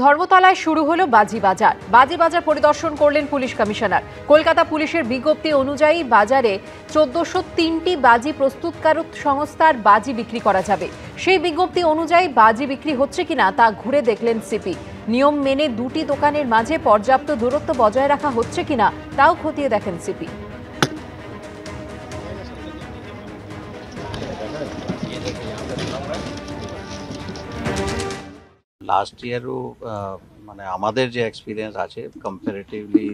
ধর্মতলায় শুরু হলো বাজি বাজার পরিদর্শন করলেন পুলিশ কমিশনার। কলকাতা পুলিশের বিজ্ঞপ্তি অনুযায়ী বাজারে 1403টি বাজি প্রস্তুতকারক সংস্থার বাজি বিক্রি করা যাবে। সেই বিজ্ঞপ্তি অনুযায়ী বাজি বিক্রি হচ্ছে কিনা তা ঘুরে দেখলেন সিপি। নিয়ম মেনে দুটি দোকানের মাঝে পর্যাপ্ত দূরত্ব বজায় রাখা হচ্ছে কিনা তাও খতিয়ে দেখেন সিপি। লাস্ট ইয়ারও মানে আমাদের যে এক্সপিরিয়েন্স আছে কম্পারেটিভলি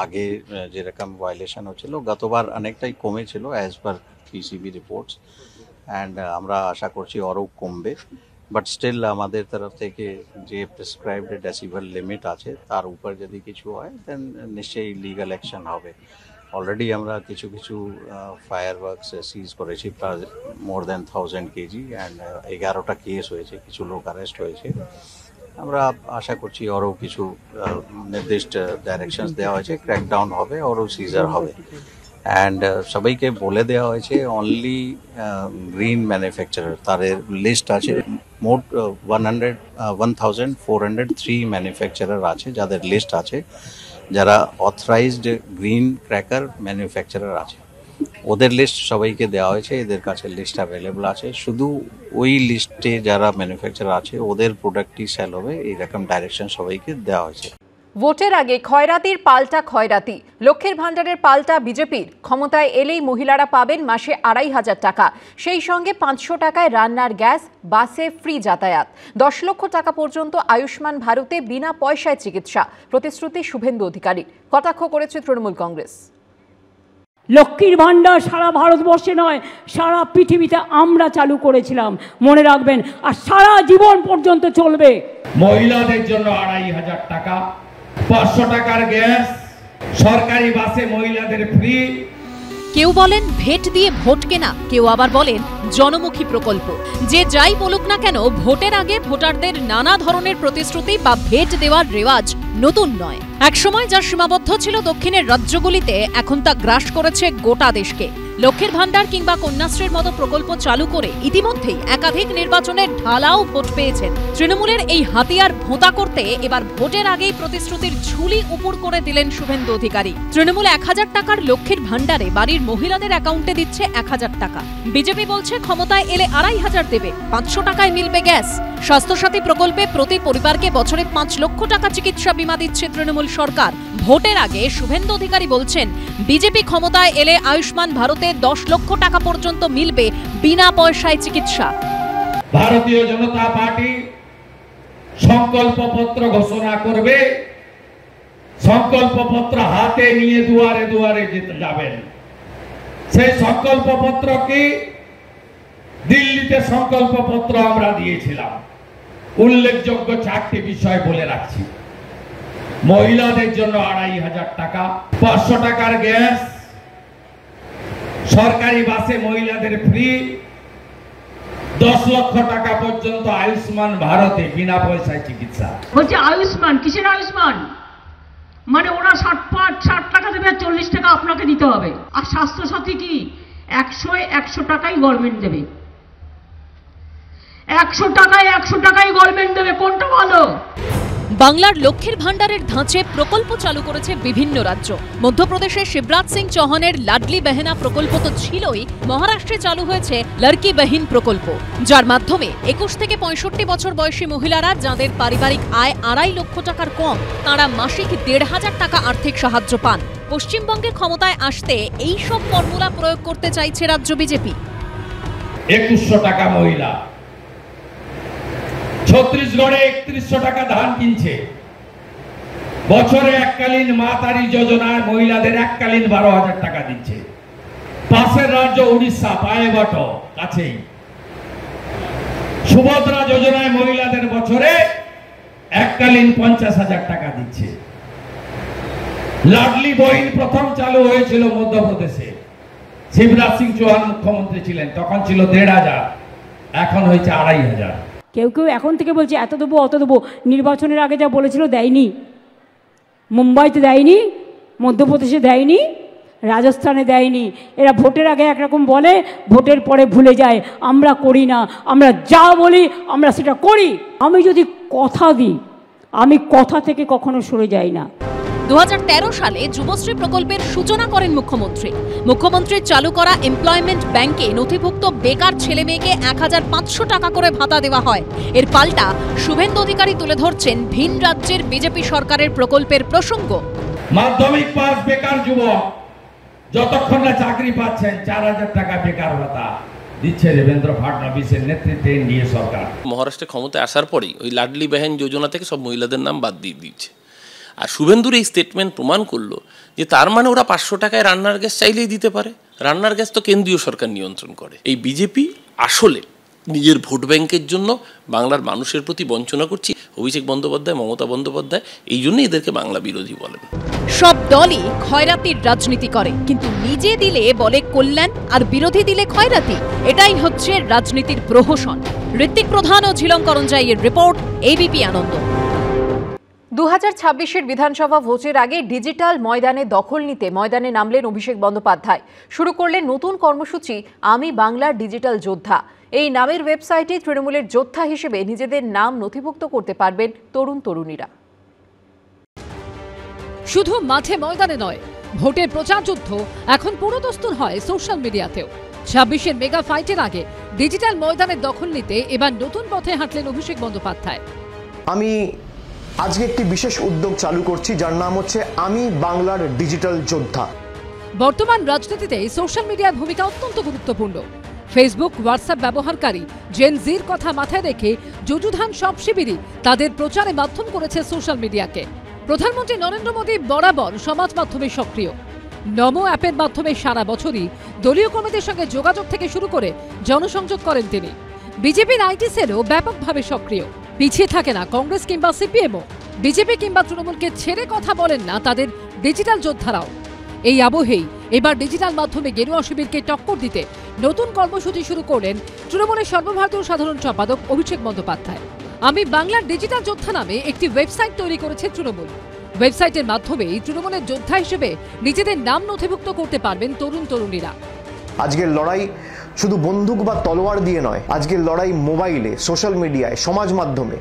আগে যেরকম ভায়োলেশন হচ্ছিল গতবার অনেকটাই কমেছিল as per PCB reports and আমরা আশা করছি আরও কমবে। বাট স্টিল আমাদের তরফ থেকে যে প্রেসক্রাইবড ডেসিবেল লিমিট আছে তার উপর যদি কিছু হয় দেন নিশ্চয়ই লিগাল অ্যাকশন হবে। অলরেডি আমরা কিছু ফায়ার ওয়ার্কস সিজ করেছি, প্রায় মোর দেন 1000 কেজি অ্যান্ড 11টা কেস হয়েছে, কিছু লোক অ্যারেস্ট হয়েছে। আমরা আশা করছি আরও কিছু নির্দিষ্ট ডাইরেকশনস দেওয়া হয়েছে, ক্র্যাকডাউন হবে, আরও সিজার হবে। অ্যান্ড সবাইকে বলে দেওয়া হয়েছে অনলি গ্রিন ম্যানুফ্যাকচারার, তাদের লিস্ট আছে মোট 1403 ম্যানুফ্যাকচারার আছে যাদের লিস্ট আছে, যারা অথরাইজড গ্রিন ক্র্যাকার ম্যানুফ্যাকচারার আছে ওদের লিস্ট সবাইকে দেওয়া হয়েছে। এদের কাছে লিস্ট অ্যাভেলেবল আছে, শুধু ওই লিস্টে যারা ম্যানুফ্যাকচারার আছে ওদের প্রোডাক্টই সেল হবে, এইরকম ডাইরেকশন সবাইকে দেওয়া হয়েছে। ভোটের আগে খয়রাতির পাল্টা খয়রাতি, লক্ষ্মীর ভাণ্ডারের পাল্টা বিজেপির। ক্ষমতায় এলেই মহিলারা পাবেন মাসে 2500 টাকা, সেই সঙ্গে 500 টাকায় রান্নার গ্যাস, বাসে ফ্রি যাতায়াত, 10 লক্ষ টাকা পর্যন্ত আয়ুষ্মান ভারতে বিনা পয়সায় চিকিৎসা। প্রতিশ্রুতি শুভেন্দু অধিকারীর। কটাক্ষ করেছে তৃণমূল কংগ্রেস। লক্ষ্মীর ভাণ্ডার সারা ভারতবর্ষে নয়, সারা পৃথিবীতে আমরা চালু করেছিলাম, মনে রাখবেন, আর সারা জীবন পর্যন্ত চলবে। মহিলাদের জন্য 2500 টাকা, 500 টাকার গ্যাস, সরকারি বাসে মহিলাদের ফ্রি। কেউ বলেন ভেট দিয়ে ভোট কেনা, কেউ আবার বলেন জনমুখী প্রকল্প। যে যাই বলুক না কেন, ভোটের আগে ভোটারদের নানা ধরনের প্রতিশ্রুতি বা ভেট দেওয়ার রেওয়াজ নতুন নয়। একসময় যা সীমাবদ্ধ ছিল দক্ষিণের রাজ্যগুলিতে, এখন তা গ্রাস করেছে গোটা দেশকে। লক্ষ্মীর ভাণ্ডার কিংবা কন্যাশ্রীর মতো প্রকল্প চালু করে ইতিমধ্যেই একাধিক নির্বাচনের ঢালাও ভোট পেয়েছেন। তৃণমূলের এই হাতিয়ার ভোঁতা করতে এবার ভোটের আগেই প্রতিশ্রুতির ঝুলি উপর করে দিলেন শুভেন্দু অধিকারী। তৃণমূল 1000 টাকার লক্ষ্মীর ভাণ্ডারে বাড়ির মহিলাদের অ্যাকাউন্টে দিচ্ছে 1000 টাকা। বিজেপি বলছে ক্ষমতায় এলে 2500 দেবে, 500 টাকায় মিলবে গ্যাস। স্বাস্থ্যসাথী প্রকল্পে প্রতি পরিবারকে বছরে 5 লক্ষ টাকা চিকিৎসা বীমা দিচ্ছে তৃণমূল সরকার। ভোটের আগে শুভেন্দু অধিকারী বলছেন বিজেপি ক্ষমতায় এলে আয়ুষ্মান ভারতে 10 লক্ষ টাকা পর্যন্ত মিলবে বিনা পয়সায় চিকিৎসা। ভারতীয় জনতা পার্টি সংকল্পপত্র ঘোষণা করবে, সংকল্পপত্র হাতে নিয়ে দুয়ারে দুয়ারে যেতে যাবেন। সেই সংকল্পপত্র কি? দিল্লিতে সংকল্পপত্র আমরা দিয়েছিলাম, উল্লেখযোগ্য 4টি বিষয় বলে রাখছি। মহিলাদের জন্য 2500 টাকা, 500 টাকার গ্যাস, সরকারি বাসে মহিলাদের ফ্রি, 10 লক্ষ টাকা পর্যন্ত আয়ুষ্মান ভারতে বিনা পয়সায় চিকিৎসা। বলছে আয়ুষ্মান, কিসের আয়ুষ্মান? মানে ওরা 60 টাকা দেবে আর 40 টাকা আপনাকে দিতে হবে। আর স্বাস্থ্যসাথী কি? 100 টাকাই গভর্নমেন্ট দেবে, 100 টাকাই গভর্নমেন্ট দেবে। কোনটা ভালো? বাংলার লক্ষ্মীর ভাণ্ডারের ধাঁচে প্রকল্প চালু করেছে বিভিন্ন রাজ্য। মধ্যপ্রদেশের শিবরাজ সিং চৌহানের লাডলি বেহেনা প্রকল্প তো ছিলই, মহারাষ্ট্রে চালু হয়েছে লড়কি বহিন প্রকল্প, যার মাধ্যমে 21 থেকে 65 বছর বয়সী মহিলারা যাদের পারিবারিক আয় 2.5 লক্ষ টাকার কম, তাঁরা মাসিক 1500 টাকা আর্থিক সাহায্য পান। পশ্চিমবঙ্গে ক্ষমতায় আসতে এই সব ফর্মুলা প্রয়োগ করতে চাইছে রাজ্য বিজেপি। 2100 টাকা মহিলা, ছত্তিশগড়ে 3100 টাকা ধান কিনছে। বছরে এককালীন মা তারি যোজনায় মহিলাদের এককালীন 12,000 টাকা দিচ্ছে। পাশের রাজ্য উড়িষ্যা, পায়েবট কাছেই, সুভদ্রা যোজনায় মহিলাদের বছরে এককালীন 50,000 টাকা দিচ্ছে। লাডলি বহিন প্রথম চালু হয়েছিল মধ্যপ্রদেশে, শিবরাজ সিং চৌহান মুখ্যমন্ত্রী ছিলেন, তখন ছিল 1,500, এখন হয়েছে 2,500। কেউ এখন থেকে বলছে এত দেবো অত দেবো। নির্বাচনের আগে যা বলেছিল দেয়নি, মুম্বাইতে দেয়নি, মধ্যপ্রদেশে দেয়নি, রাজস্থানে দেয়নি। এরা ভোটের আগে একরকম বলে, ভোটের পরে ভুলে যায়। আমরা করি না, আমরা যা বলি আমরা সেটা করি। আমি যদি কথা দিই আমি কথা থেকে কখনো সরে যাই না। 2013 সালে যুবশ্রী প্রকল্পের সূচনা করেন মুখ্যমন্ত্রী। মুখ্যমন্ত্রীর চালু করা এমপ্লয়মেন্ট ব্যাংকে নথিভুক্ত বেকার ছেলে মেয়েকে 1500 টাকা করে ভাতা দেওয়া হয়। এর পাল্টা শুভেন্দু অধিকারী তুলে ধরছেন ভিন রাজ্যের বিজেপি সরকারের প্রকল্পের প্রসঙ্গ। মাধ্যমিক পাস বেকার যুবক যতক্ষণ না চাকরি পাচ্ছেন 4000 টাকা বেকার ভাতা দিচ্ছে দেবেন্দ্র ফাডনবিসের নেতৃত্বে এনডিএ সরকার। মহারাষ্ট্রে ক্ষমতায় আসার পরেই ওই লাডলি বেহেন যোজনা থেকে সব মহিলাদের নাম বাদ দিয়ে দিচ্ছে। আর শুভেন্দুর এই স্টেটমেন্ট প্রমাণ করলো যে তার মানে ওরা 500 টাকায় রান্নার গ্যাস চাইলেই দিতে পারে। রান্নার গ্যাস তো কেন্দ্রীয় সরকার নিয়ন্ত্রণ করে। এই বিজেপি আসলে নিজের ভোট ব্যাংকের জন্য বাংলার মানুষের প্রতি বঞ্চনা করছে। অভিষেক বন্দ্যোপাধ্যায়, মমতা বন্দ্যোপাধ্যায় এই জন্যই এদেরকে বাংলা বিরোধী বলেন। সব দলই খয়রাতির রাজনীতি করে, কিন্তু নিজে দিলে বলে কল্যাণ আর বিরোধী দিলে খয়রাতি। এটাই হচ্ছে রাজনীতির প্রহসন। ঋত্বিক প্রধান ও ঝিলম করঞ্জাইয়ের রিপোর্ট, এবিপি আনন্দ। 2026-এর বিধানসভা ভোটের আগে ডিজিটাল ময়দানে দখল নিতে ময়দানে নামলেন অভিষেক বন্দ্যোপাধ্যায়। শুরু করলেন নতুন কর্মসূচি আমি বাংলার ডিজিটাল যোদ্ধা। এই নামের ওয়েবসাইটে তৃণমূলের যোদ্ধা হিসেবে নিজেদের নাম নথিভুক্ত করতে পারবেন তরুণ তরুণীরা। শুধু মাঠে ময়দানে নয়, ভোটের প্রচার যুদ্ধ এখন পুরোদস্তুর হয় সোশ্যাল মিডিয়াতেও। 26-এর মেগা ফাইটের আগে ডিজিটাল ময়দানের দখল নিতে এবার নতুন পথে হাঁটলেন অভিষেক বন্দ্যোপাধ্যায়। আমি আজকে একটি বিশেষ উদ্যোগ চালু করছি যার নাম হচ্ছে আমি বাংলার ডিজিটাল যোদ্ধা। বর্তমান রাজনীতিতে সোশ্যাল মিডিয়ার ভূমিকা অত্যন্ত গুরুত্বপূর্ণ। ফেসবুক, হোয়াটসঅ্যাপ ব্যবহারকারী জেন জির কথা মাথায় রেখে যুযুধান সব শিবিরই তাদের প্রচারে মাধ্যম করেছে সোশ্যাল মিডিয়াকে। প্রধানমন্ত্রী নরেন্দ্র মোদী বরাবর সমাজ মাধ্যমে সক্রিয়। নমো অ্যাপের মাধ্যমে সারা বছরই দলীয় কর্মীদের সঙ্গে যোগাযোগ থেকে শুরু করে জনসংযোগ করেন তিনি। বিজেপির আইটি সেলও ব্যাপকভাবে সক্রিয়। পিছিয়ে থাকে না কংগ্রেস কিংবা সিপিএমও। বিজেপি কিংবা তৃণমূলকে ছেড়ে কথা বলেন না তাদের ডিজিটাল যোদ্ধারাও। এই আবহেই এবার ডিজিটাল মাধ্যমে গেরুয়া শিবিরকে টক্কর দিতে নতুন কর্মসূচি শুরু করলেন তৃণমূলের সর্বভারতীয় সাধারণ সম্পাদক অভিষেক বন্দ্যোপাধ্যায়। আমি বাংলার ডিজিটাল যোদ্ধা নামে একটি ওয়েবসাইট তৈরি করেছে তৃণমূল। ওয়েবসাইটের মাধ্যমেই তৃণমূলের যোদ্ধা হিসেবে নিজেদের নাম নথিভুক্ত করতে পারবেন তরুণ তরুণীরা। আজকের লড়াই শুধু বন্দুক বা তলোয়ার দিয়ে নয়, আজকের লড়াই মোবাইলে, সোশ্যাল মিডিয়ায়, সমাজ মাধ্যমে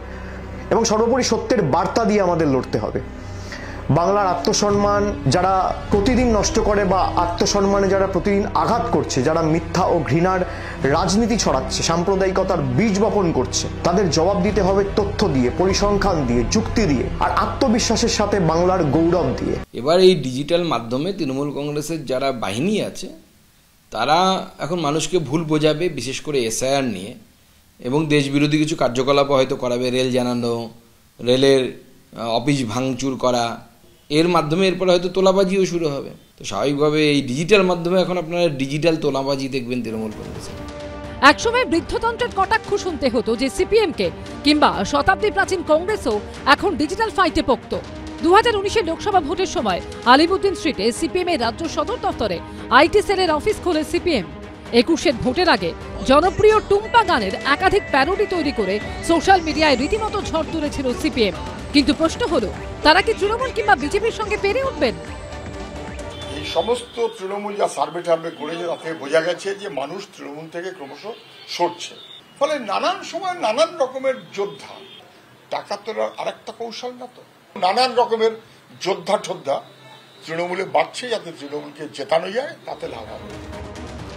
এবং সর্বোপরি সত্যের বার্তা দিয়ে আমাদের লড়তে হবে। বাংলার আত্মসম্মান যারা প্রতিদিন নষ্ট করে বা আত্মসম্মানে যারা প্রতিদিন আঘাত করছে, যারা মিথ্যা ও ঘৃণার রাজনীতি ছড়াচ্ছে, সাম্প্রদায়িকতার বীজ বপন করছে, তাদের জবাব দিতে হবে তথ্য দিয়ে, পরিসংখ্যান দিয়ে, যুক্তি দিয়ে আর আত্মবিশ্বাসের সাথে বাংলার গৌরব দিয়ে। এবার এই ডিজিটাল মাধ্যমে তৃণমূল কংগ্রেসের যারা বাহিনী আছে তারা এখন মানুষকে ভুল বোঝাবে, বিশেষ করে এসআইআর নিয়ে, এবং দেশবিরোধী কিছু কার্যকলাপ হয়তো করাবে, রেল জানানো, রেলের অফিস ভাঙচুর করা, এর মাধ্যমে এরপরে হয়তো তোলাবাজিও শুরু হবে। তো স্বাভাবিকভাবে এই ডিজিটাল মাধ্যমে এখন আপনারা ডিজিটাল তোলাবাজি দেখবেন তৃণমূল কংগ্রেসে। একসময় বৃদ্ধতন্ত্রের কটাক্ষ শুনতে হতো যে সিপিএমকে কিংবা শতাব্দী প্রাচীন কংগ্রেসও এখন ডিজিটাল ফাইটে পোক্ত। 2019-এর লোকসভা ভোটের সময় আলিমুদ্দিন স্ট্রিটে সিপিএম এর রাজ্য সদর দফতরে আইটি সেলের অফিস খোলে সিপিএম। 21-এর ভোটের আগে জনপ্রিয় টুম্পা গানের একাধিক প্যারোডি তৈরি করে সোশ্যাল মিডিয়ায় রীতিমতো ঝড় তুলেছিল সিপিএম। কিন্তু প্রশ্ন হলো, তারা কি তৃণমূল কিংবা বিজেপির সঙ্গে পেরে উঠবেন? এই সমস্ত তৃণমূল যা সার্ভে টার্ভে করেছে তাতে বোঝা গেছে যে মানুষ তৃণমূল থেকে ক্রমশ সরছে। ফলে নানান সময় নানান রকমের যোদ্ধা, টাকা তো আরেকটা কৌশল না, তো নানান রকমের যোদ্ধা ঠোদ্ধা তৃণমূলে বাড়ছে যাতে তৃণমূলকে জেতানো যায়, তাতে লাভ হবে।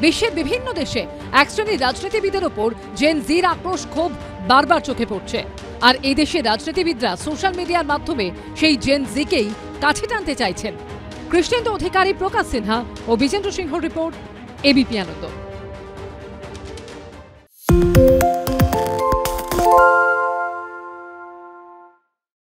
বিশ্বের বিভিন্ন দেশে এক শ্রেণীর রাজনীতিবিদের ওপর জেন জির আক্রোশ ক্ষোভ বারবার চোখে পড়ছে। আর এই দেশের রাজনীতিবিদরা সোশ্যাল মিডিয়ার মাধ্যমে সেই জেন জিকেই কাছে টানতে চাইছেন। কৃষ্ণেন্দু অধিকারী, প্রকাশ সিনহা ও বিজেন্দ্র সিংহ রিপোর্ট, এবিপি আনন্দ।